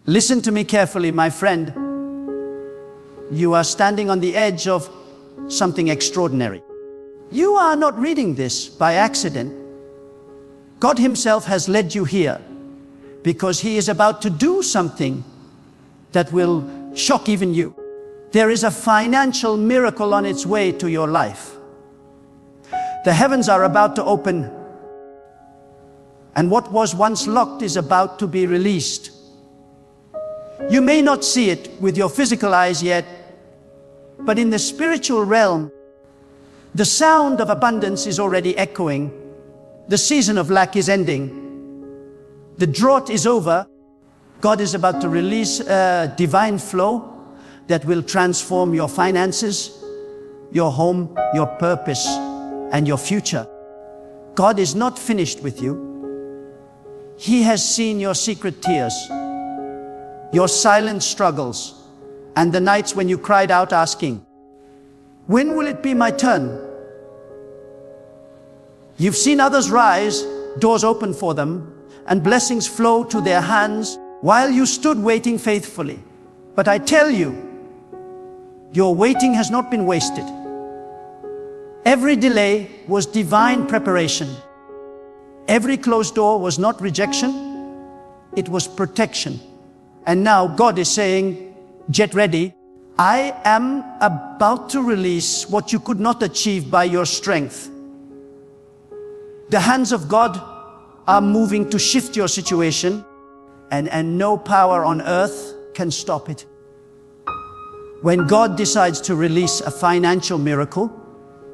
Listen to me carefully, my friend. You are standing on the edge of something extraordinary. You are not reading this by accident. God Himself has led you here because He is about to do something that will shock even you. There is a financial miracle on its way to your life. The heavens are about to open, and what was once locked is about to be released. You may not see it with your physical eyes yet, but in the spiritual realm, the sound of abundance is already echoing. The season of lack is ending. The drought is over. God is about to release a divine flow that will transform your finances, your home, your purpose, and your future. God is not finished with you. He has seen your secret tears, your silent struggles, and the nights when you cried out asking, "When will it be my turn?" You've seen others rise, doors open for them, and blessings flow to their hands while you stood waiting faithfully. But I tell you, your waiting has not been wasted. Every delay was divine preparation. Every closed door was not rejection, it was protection. And now God is saying, get ready. I am about to release what you could not achieve by your strength. The hands of God are moving to shift your situation, and no power on earth can stop it. When God decides to release a financial miracle,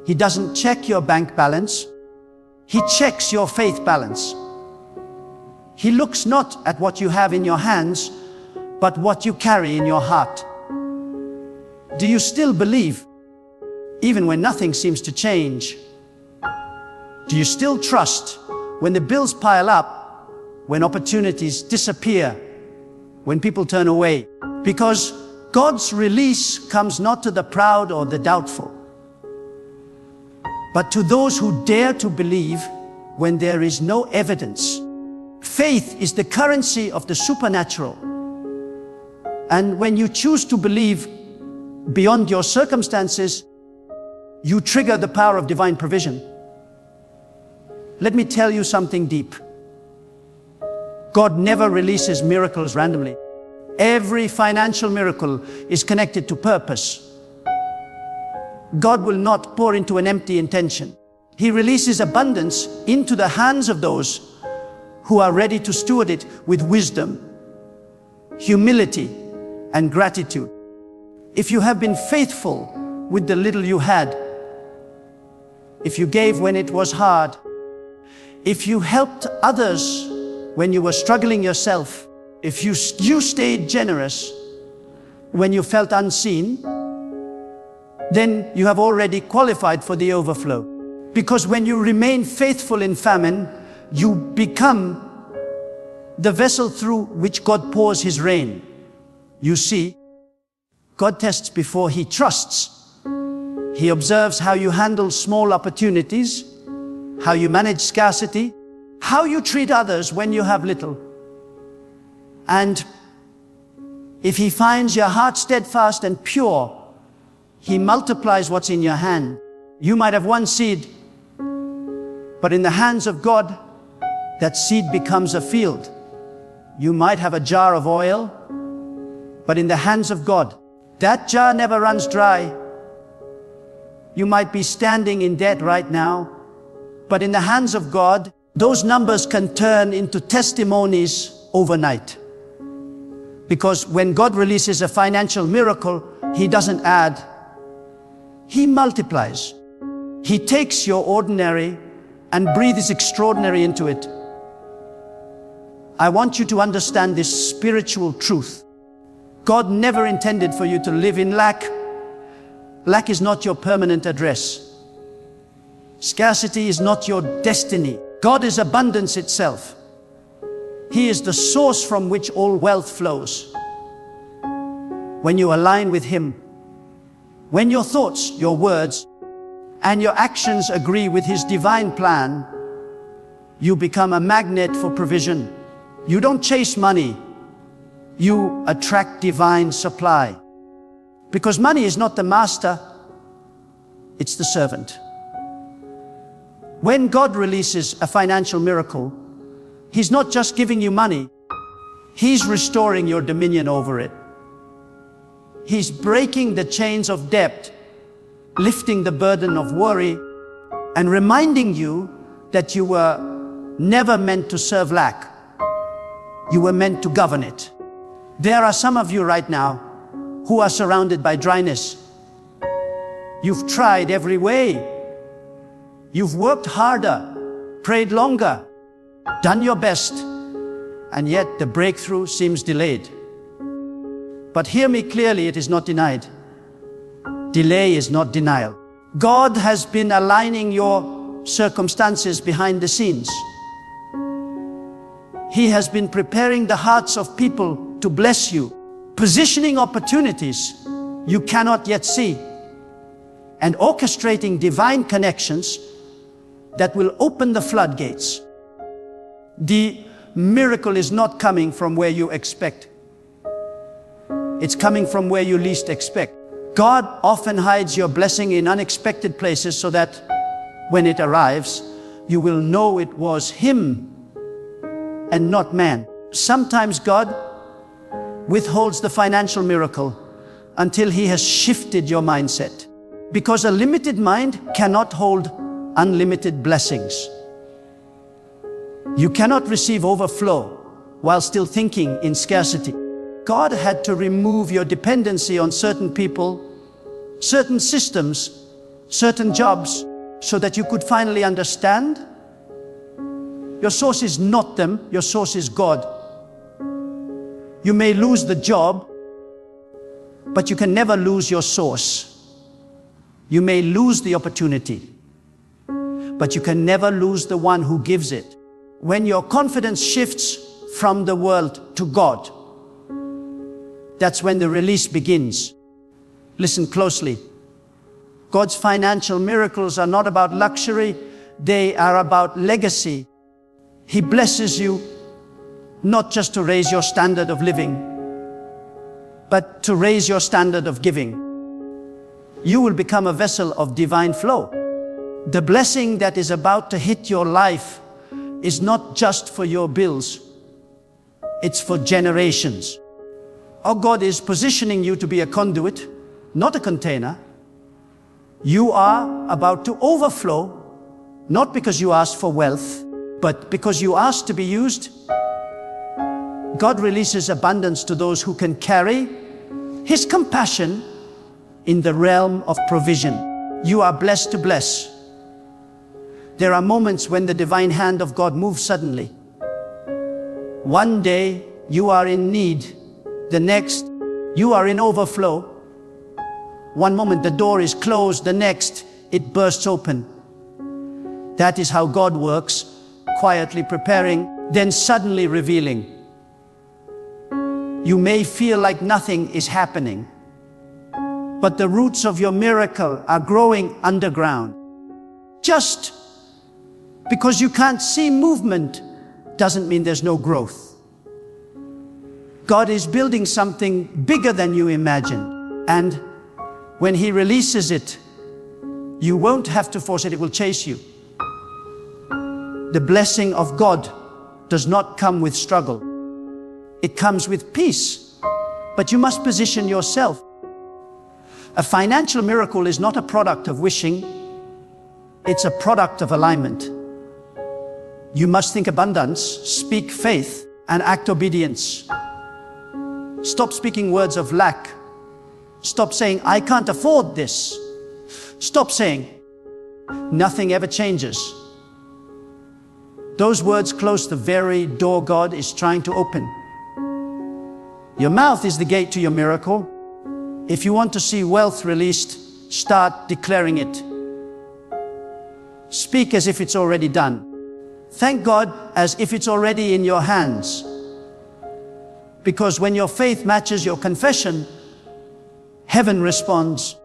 He doesn't check your bank balance. He checks your faith balance. He looks not at what you have in your hands, but what you carry in your heart. Do you still believe, even when nothing seems to change? Do you still trust when the bills pile up, when opportunities disappear, when people turn away? Because God's release comes not to the proud or the doubtful, but to those who dare to believe when there is no evidence. Faith is the currency of the supernatural. And when you choose to believe beyond your circumstances, you trigger the power of divine provision. Let me tell you something deep. God never releases miracles randomly. Every financial miracle is connected to purpose. God will not pour into an empty intention. He releases abundance into the hands of those who are ready to steward it with wisdom, humility, and gratitude. If you have been faithful with the little you had, if you gave when it was hard, if you helped others when you were struggling yourself, if you stayed generous when you felt unseen, then you have already qualified for the overflow. Because when you remain faithful in famine, you become the vessel through which God pours His rain. You see, God tests before He trusts. He observes how you handle small opportunities, how you manage scarcity, how you treat others when you have little. And if He finds your heart steadfast and pure, He multiplies what's in your hand. You might have one seed, but in the hands of God, that seed becomes a field. You might have a jar of oil, but in the hands of God, that jar never runs dry. You might be standing in debt right now, but in the hands of God, those numbers can turn into testimonies overnight. Because when God releases a financial miracle, He doesn't add, He multiplies. He takes your ordinary and breathes extraordinary into it. I want you to understand this spiritual truth. God never intended for you to live in lack. Lack is not your permanent address. Scarcity is not your destiny. God is abundance itself. He is the source from which all wealth flows. When you align with Him, when your thoughts, your words, and your actions agree with His divine plan, you become a magnet for provision. You don't chase money, you attract divine supply. Because money is not the master, it's the servant. When God releases a financial miracle, He's not just giving you money, He's restoring your dominion over it. He's breaking the chains of debt, lifting the burden of worry, and reminding you that you were never meant to serve lack. You were meant to govern it. There are some of you right now who are surrounded by dryness. You've tried every way. You've worked harder, prayed longer, done your best, and yet the breakthrough seems delayed. But hear me clearly, it is not denied. Delay is not denial. God has been aligning your circumstances behind the scenes. He has been preparing the hearts of people to bless you, positioning opportunities you cannot yet see, and orchestrating divine connections that will open the floodgates. The miracle is not coming from where you expect. It's coming from where you least expect. God often hides your blessing in unexpected places so that when it arrives, you will know it was Him and not man. Sometimes God withholds the financial miracle until He has shifted your mindset. Because a limited mind cannot hold unlimited blessings. You cannot receive overflow while still thinking in scarcity. God had to remove your dependency on certain people, certain systems, certain jobs, so that you could finally understand your source is not them, your source is God. You may lose the job, but you can never lose your source. You may lose the opportunity, but you can never lose the one who gives it. When your confidence shifts from the world to God, that's when the release begins. Listen closely. God's financial miracles are not about luxury, they are about legacy. He blesses you not just to raise your standard of living, but to raise your standard of giving. You will become a vessel of divine flow. The blessing that is about to hit your life is not just for your bills, it's for generations. Our God is positioning you to be a conduit, not a container. You are about to overflow, not because you asked for wealth, but because you asked to be used. God releases abundance to those who can carry His compassion in the realm of provision. You are blessed to bless. There are moments when the divine hand of God moves suddenly. One day you are in need, the next you are in overflow. One moment the door is closed, the next it bursts open. That is how God works, quietly preparing, then suddenly revealing. You may feel like nothing is happening, but the roots of your miracle are growing underground. Just because you can't see movement doesn't mean there's no growth. God is building something bigger than you imagined, and when He releases it, you won't have to force it, it will chase you. The blessing of God does not come with struggle. It comes with peace, but you must position yourself. A financial miracle is not a product of wishing, it's a product of alignment. You must think abundance, speak faith, and act obedience. Stop speaking words of lack. Stop saying, I can't afford this. Stop saying, nothing ever changes. Those words close the very door God is trying to open. Your mouth is the gate to your miracle. If you want to see wealth released, start declaring it. Speak as if it's already done. Thank God as if it's already in your hands. Because when your faith matches your confession, heaven responds.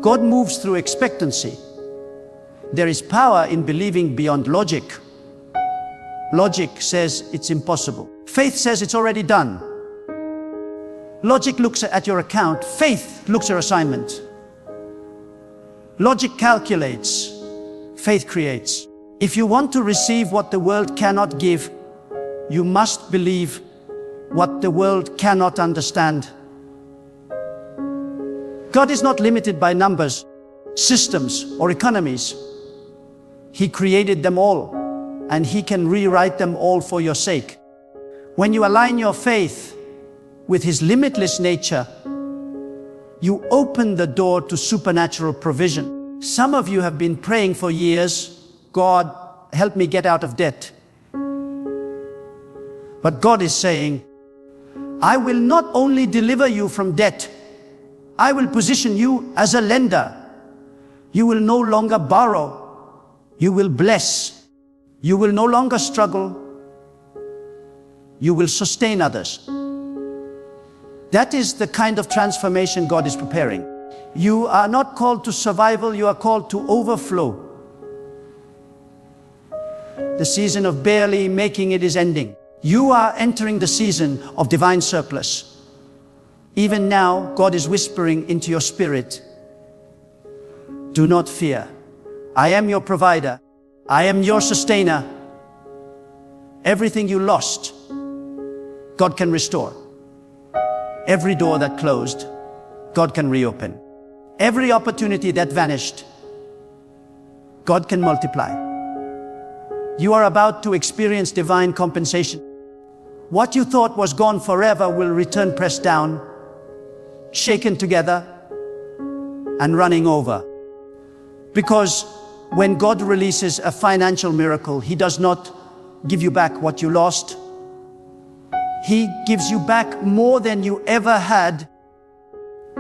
God moves through expectancy. There is power in believing beyond logic. Logic says it's impossible. Faith says it's already done. Logic looks at your account. Faith looks at your assignment. Logic calculates. Faith creates. If you want to receive what the world cannot give, you must believe what the world cannot understand. God is not limited by numbers, systems, or economies. He created them all, and He can rewrite them all for your sake. When you align your faith with His limitless nature, you open the door to supernatural provision. Some of you have been praying for years, God, help me get out of debt. But God is saying, I will not only deliver you from debt, I will position you as a lender. You will no longer borrow. You will bless. You will no longer struggle. You will sustain others. That is the kind of transformation God is preparing. You are not called to survival, you are called to overflow. The season of barely making it is ending. You are entering the season of divine surplus. Even now, God is whispering into your spirit, do not fear. I am your provider. I am your sustainer. Everything you lost, God can restore. Every door that closed, God can reopen. Every opportunity that vanished, God can multiply. You are about to experience divine compensation. What you thought was gone forever will return pressed down, shaken together, and running over. Because when God releases a financial miracle, He does not give you back what you lost. He gives you back more than you ever had.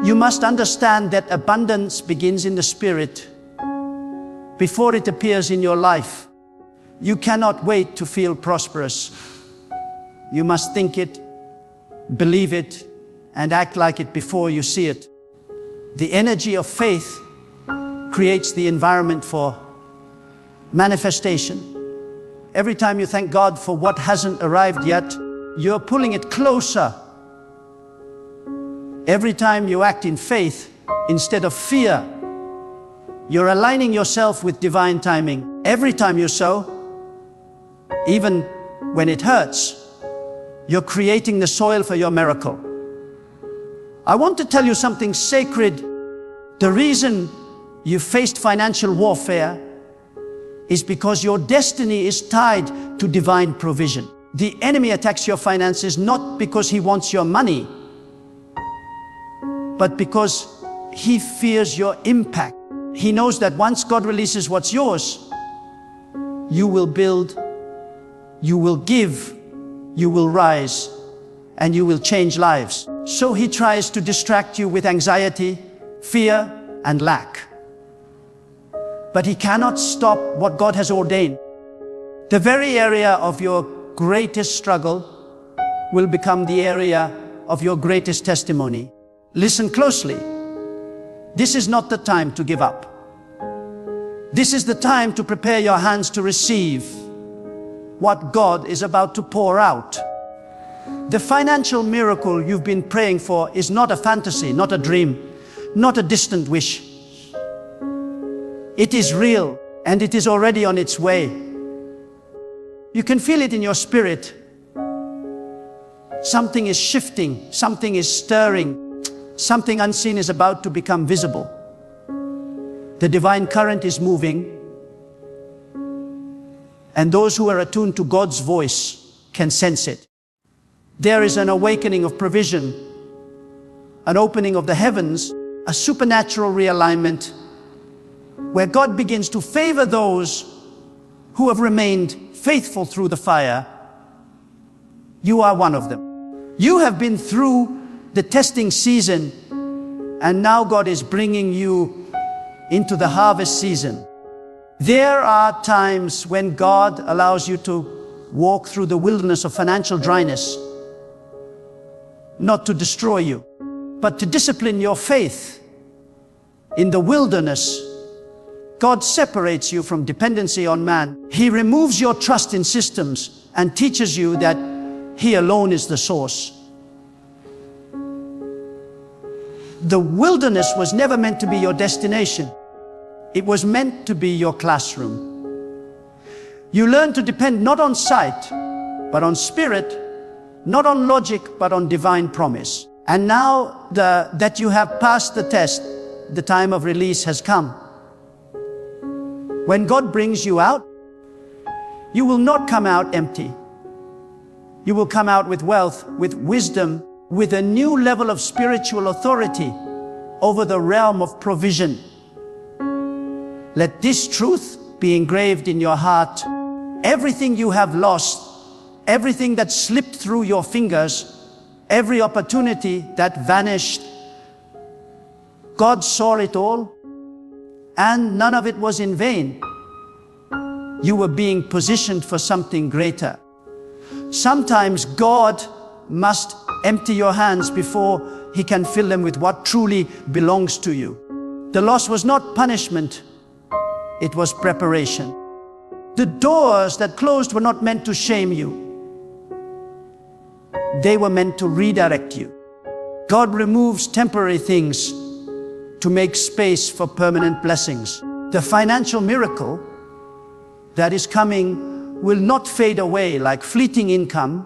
You must understand that abundance begins in the spirit before it appears in your life. You cannot wait to feel prosperous. You must think it, believe it, and act like it before you see it. The energy of faith creates the environment for manifestation. Every time you thank God for what hasn't arrived yet, you're pulling it closer. Every time you act in faith instead of fear, you're aligning yourself with divine timing. Every time you sow, even when it hurts, you're creating the soil for your miracle. I want to tell you something sacred. The reason you faced financial warfare is because your destiny is tied to divine provision. The enemy attacks your finances not because he wants your money, but because he fears your impact. He knows that once God releases what's yours, you will build, you will give, you will rise, and you will change lives. So he tries to distract you with anxiety, fear, and lack. But he cannot stop what God has ordained. The very area of your greatest struggle will become the area of your greatest testimony. Listen closely. This is not the time to give up. This is the time to prepare your hands to receive what God is about to pour out. The financial miracle you've been praying for is not a fantasy, not a dream, not a distant wish. It is real, and it is already on its way. You can feel it in your spirit. Something is shifting, something is stirring, something unseen is about to become visible. The divine current is moving, and those who are attuned to God's voice can sense it. There is an awakening of provision, an opening of the heavens, a supernatural realignment, where God begins to favor those who have remained faithful through the fire. You are one of them. You have been through the testing season, and now God is bringing you into the harvest season. There are times when God allows you to walk through the wilderness of financial dryness, not to destroy you, but to discipline your faith. In the wilderness, God separates you from dependency on man. He removes your trust in systems and teaches you that He alone is the source. The wilderness was never meant to be your destination. It was meant to be your classroom. You learn to depend not on sight, but on spirit, not on logic, but on divine promise. And now that you have passed the test, the time of release has come. When God brings you out, you will not come out empty. You will come out with wealth, with wisdom, with a new level of spiritual authority over the realm of provision. Let this truth be engraved in your heart. Everything you have lost, everything that slipped through your fingers, every opportunity that vanished, God saw it all, and none of it was in vain. You were being positioned for something greater. Sometimes God must empty your hands before He can fill them with what truly belongs to you. The loss was not punishment, it was preparation. The doors that closed were not meant to shame you. They were meant to redirect you. God removes temporary things to make space for permanent blessings. The financial miracle that is coming will not fade away like fleeting income.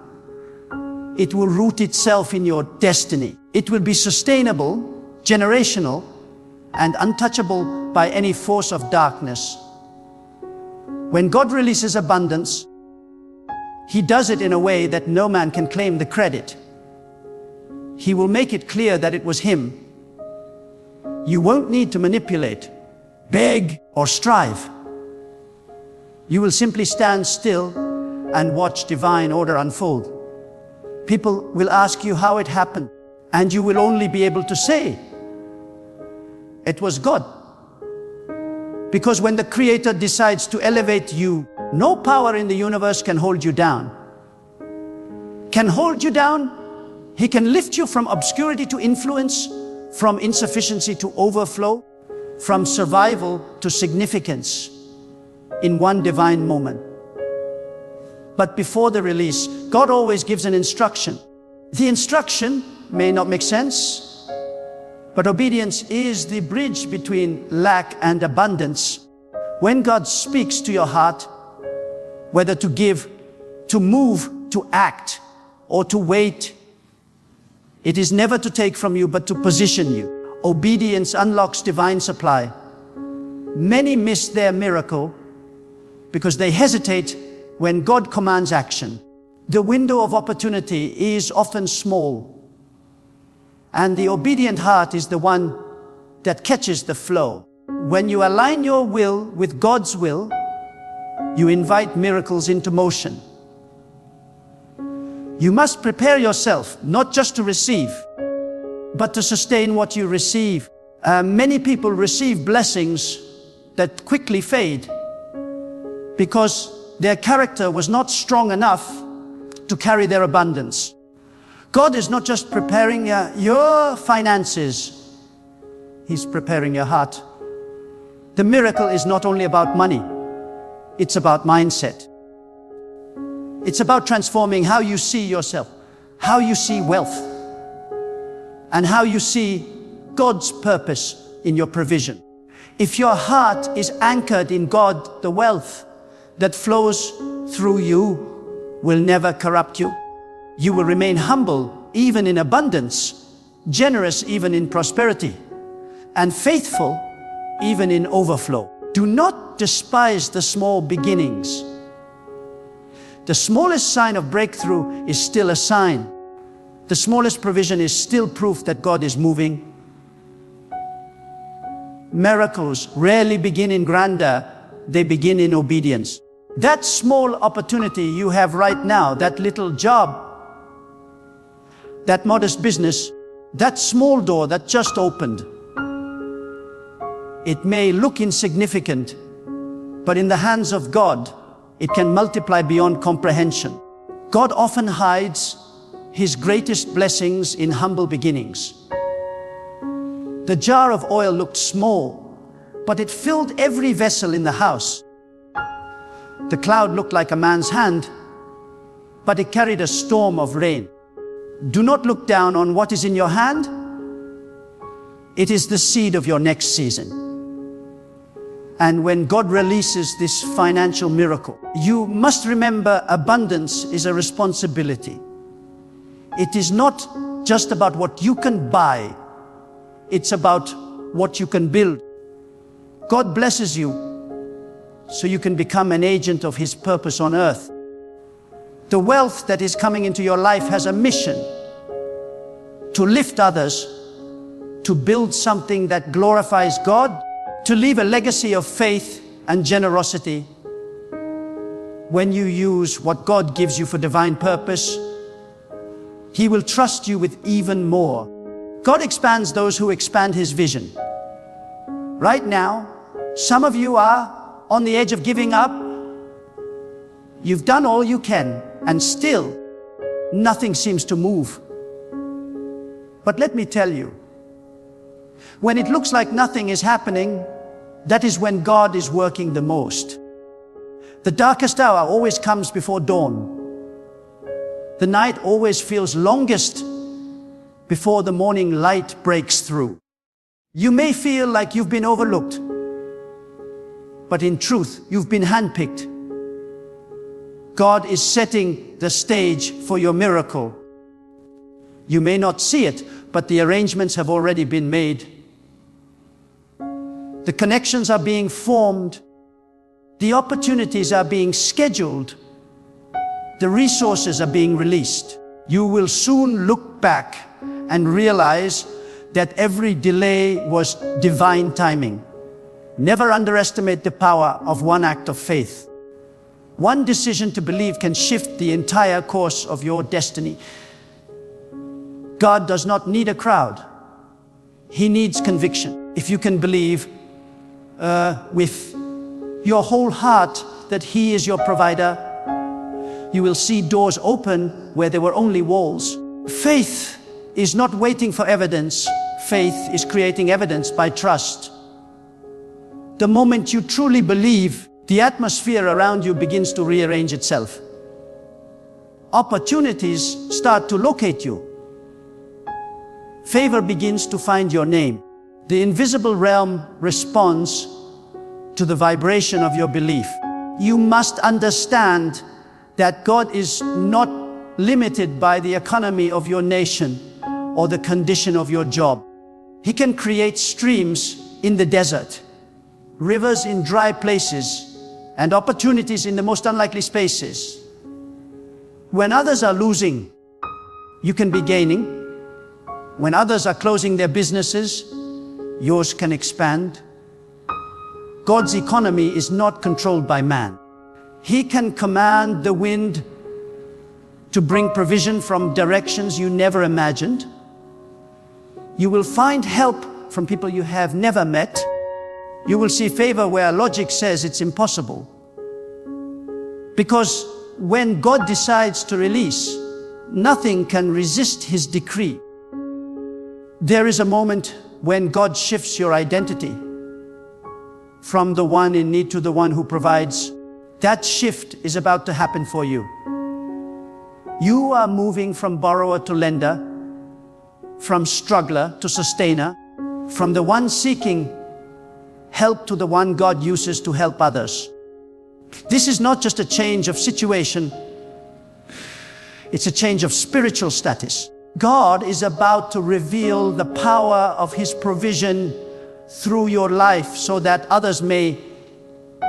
It will root itself in your destiny. It will be sustainable, generational, and untouchable by any force of darkness. When God releases abundance, He does it in a way that no man can claim the credit. He will make it clear that it was Him. You won't need to manipulate, beg, or strive. You will simply stand still and watch divine order unfold. People will ask you how it happened, and you will only be able to say, it was God. Because when the Creator decides to elevate you, no power in the universe can hold you down. Can hold you down? He can lift you from obscurity to influence, from insufficiency to overflow, from survival to significance in one divine moment. But before the release, God always gives an instruction. The instruction may not make sense, but obedience is the bridge between lack and abundance. When God speaks to your heart, whether to give, to move, to act, or to wait, it is never to take from you, but to position you. Obedience unlocks divine supply. Many miss their miracle because they hesitate when God commands action. The window of opportunity is often small, and the obedient heart is the one that catches the flow. When you align your will with God's will, you invite miracles into motion. You must prepare yourself, not just to receive, but to sustain what you receive. Many people receive blessings that quickly fade because their character was not strong enough to carry their abundance. God is not just preparing your finances, He's preparing your heart. The miracle is not only about money, it's about mindset. It's about transforming how you see yourself, how you see wealth, and how you see God's purpose in your provision. If your heart is anchored in God, the wealth that flows through you will never corrupt you. You will remain humble even in abundance, generous even in prosperity, and faithful even in overflow. Do not despise the small beginnings. The smallest sign of breakthrough is still a sign. The smallest provision is still proof that God is moving. Miracles rarely begin in grandeur, they begin in obedience. That small opportunity you have right now, that little job, that modest business, that small door that just opened, it may look insignificant, but in the hands of God, it can multiply beyond comprehension. God often hides His greatest blessings in humble beginnings. The jar of oil looked small, but it filled every vessel in the house. The cloud looked like a man's hand, but it carried a storm of rain. Do not look down on what is in your hand. It is the seed of your next season. And when God releases this financial miracle, you must remember abundance is a responsibility. It is not just about what you can buy. It's about what you can build. God blesses you so you can become an agent of His purpose on earth. The wealth that is coming into your life has a mission to lift others, to build something that glorifies God, to leave a legacy of faith and generosity. When you use what God gives you for divine purpose, He will trust you with even more. God expands those who expand His vision. Right now, some of you are on the edge of giving up. You've done all you can, and still, nothing seems to move. But let me tell you, when it looks like nothing is happening, that is when God is working the most. The darkest hour always comes before dawn. The night always feels longest before the morning light breaks through. You may feel like you've been overlooked, but in truth, you've been handpicked. God is setting the stage for your miracle. You may not see it, but the arrangements have already been made. The connections are being formed. The opportunities are being scheduled. The resources are being released. You will soon look back and realize that every delay was divine timing. Never underestimate the power of one act of faith. One decision to believe can shift the entire course of your destiny. God does not need a crowd. He needs conviction. If you can believe with your whole heart that He is your provider, you will see doors open where there were only walls. Faith is not waiting for evidence. Faith is creating evidence by trust. The moment you truly believe, the atmosphere around you begins to rearrange itself. Opportunities start to locate you. Favor begins to find your name. The invisible realm responds to the vibration of your belief. You must understand that God is not limited by the economy of your nation or the condition of your job. He can create streams in the desert, rivers in dry places, and opportunities in the most unlikely spaces. When others are losing, you can be gaining. When others are closing their businesses, yours can expand. God's economy is not controlled by man. He can command the wind to bring provision from directions you never imagined. You will find help from people you have never met. You will see favor where logic says it's impossible. Because when God decides to release, nothing can resist His decree. There is a moment when God shifts your identity from the one in need to the one who provides. That shift is about to happen for you. You are moving from borrower to lender, from struggler to sustainer, from the one seeking help to the one God uses to help others. This is not just a change of situation, it's a change of spiritual status. God is about to reveal the power of His provision through your life so that others may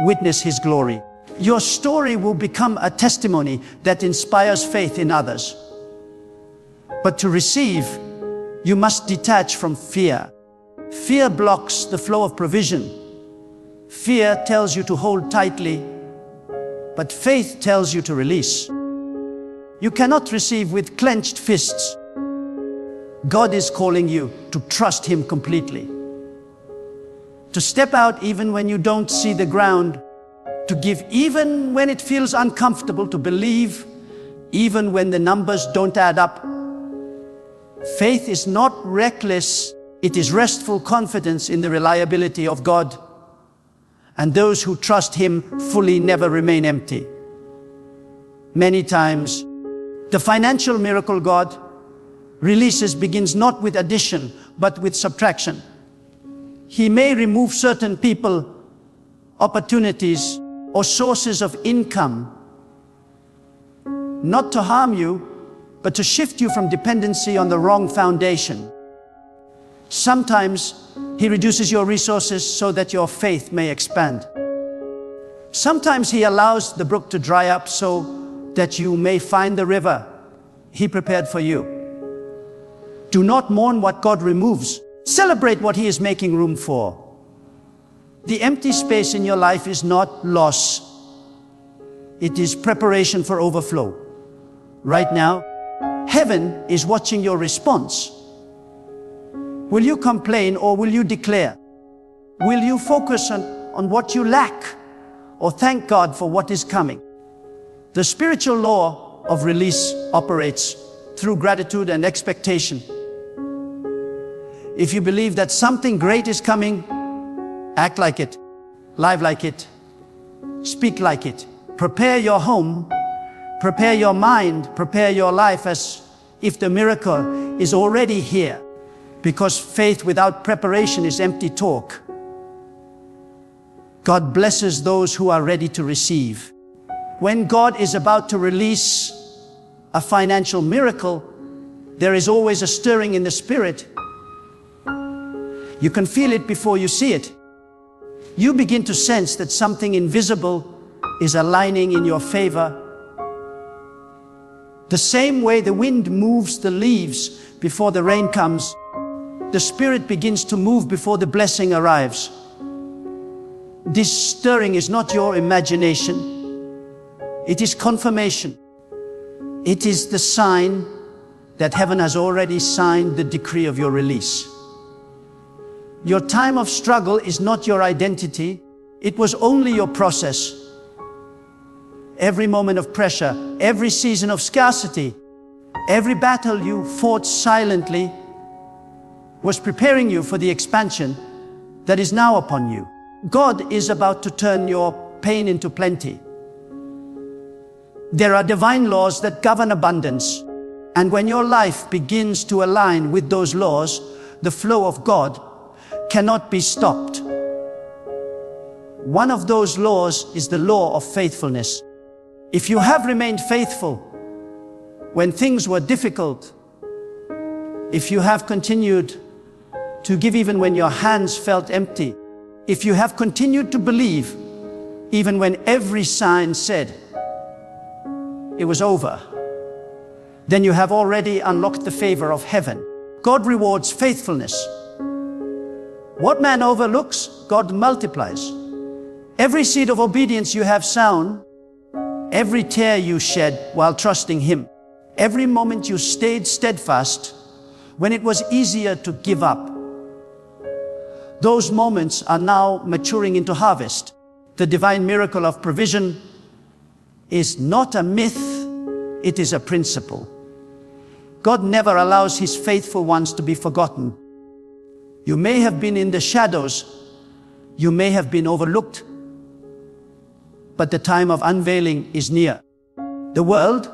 witness His glory. Your story will become a testimony that inspires faith in others. But to receive, you must detach from fear. Fear blocks the flow of provision. Fear tells you to hold tightly, but faith tells you to release. You cannot receive with clenched fists. God is calling you to trust Him completely. To step out even when you don't see the ground. To give even when it feels uncomfortable. To believe even when the numbers don't add up. Faith is not reckless. It is restful confidence in the reliability of God. And those who trust Him fully never remain empty. Many times, the financial miracle God releases begins not with addition, but with subtraction. He may remove certain people, opportunities, or sources of income, not to harm you, but to shift you from dependency on the wrong foundation. Sometimes He reduces your resources so that your faith may expand. Sometimes He allows the brook to dry up so that you may find the river He prepared for you. Do not mourn what God removes. Celebrate what He is making room for. The empty space in your life is not loss. It is preparation for overflow. Right now, heaven is watching your response. Will you complain or will you declare? Will you focus on what you lack or thank God for what is coming? The spiritual law of release operates through gratitude and expectation. If you believe that something great is coming, act like it, live like it, speak like it. Prepare your home, prepare your mind, prepare your life as if the miracle is already here. Because faith without preparation is empty talk. God blesses those who are ready to receive. When God is about to release a financial miracle, there is always a stirring in the spirit. You can feel it before you see it. You begin to sense that something invisible is aligning in your favor. The same way the wind moves the leaves before the rain comes, the Spirit begins to move before the blessing arrives. This stirring is not your imagination. It is confirmation. It is the sign that heaven has already signed the decree of your release. Your time of struggle is not your identity. It was only your process. Every moment of pressure, every season of scarcity, every battle you fought silently was preparing you for the expansion that is now upon you. God is about to turn your pain into plenty. There are divine laws that govern abundance, and when your life begins to align with those laws, the flow of God cannot be stopped. One of those laws is the law of faithfulness. If you have remained faithful when things were difficult, if you have continued to give even when your hands felt empty, if you have continued to believe even when every sign said it was over, then you have already unlocked the favor of heaven. God rewards faithfulness. What man overlooks, God multiplies. Every seed of obedience you have sown, every tear you shed while trusting Him, every moment you stayed steadfast when it was easier to give up, those moments are now maturing into harvest. The divine miracle of provision is not a myth, it is a principle. God never allows His faithful ones to be forgotten. You may have been in the shadows, you may have been overlooked, but the time of unveiling is near. The world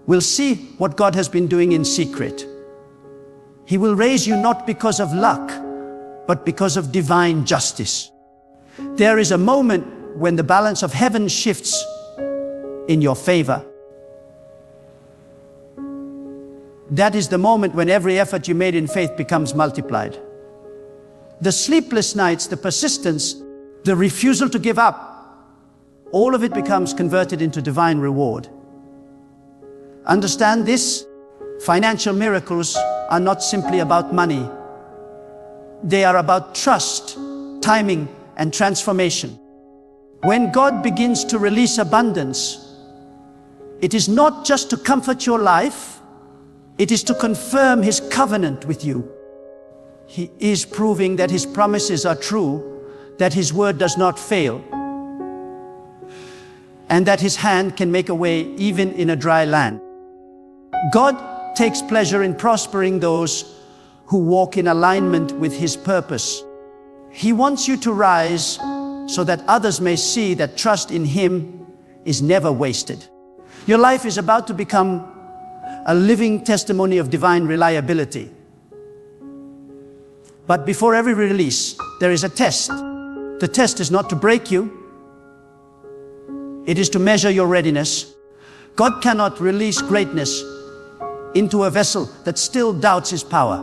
will see what God has been doing in secret. He will raise you not because of luck, but because of divine justice. There is a moment when the balance of heaven shifts in your favor. That is the moment when every effort you made in faith becomes multiplied. The sleepless nights, the persistence, the refusal to give up, all of it becomes converted into divine reward. Understand this: financial miracles are not simply about money. They are about trust, timing, and transformation. When God begins to release abundance, it is not just to comfort your life, it is to confirm His covenant with you. He is proving that His promises are true, that His word does not fail, and that His hand can make a way even in a dry land. God takes pleasure in prospering those who walk in alignment with His purpose. He wants you to rise so that others may see that trust in Him is never wasted. Your life is about to become a living testimony of divine reliability. But before every release, there is a test. The test is not to break you. It is to measure your readiness. God cannot release greatness into a vessel that still doubts His power.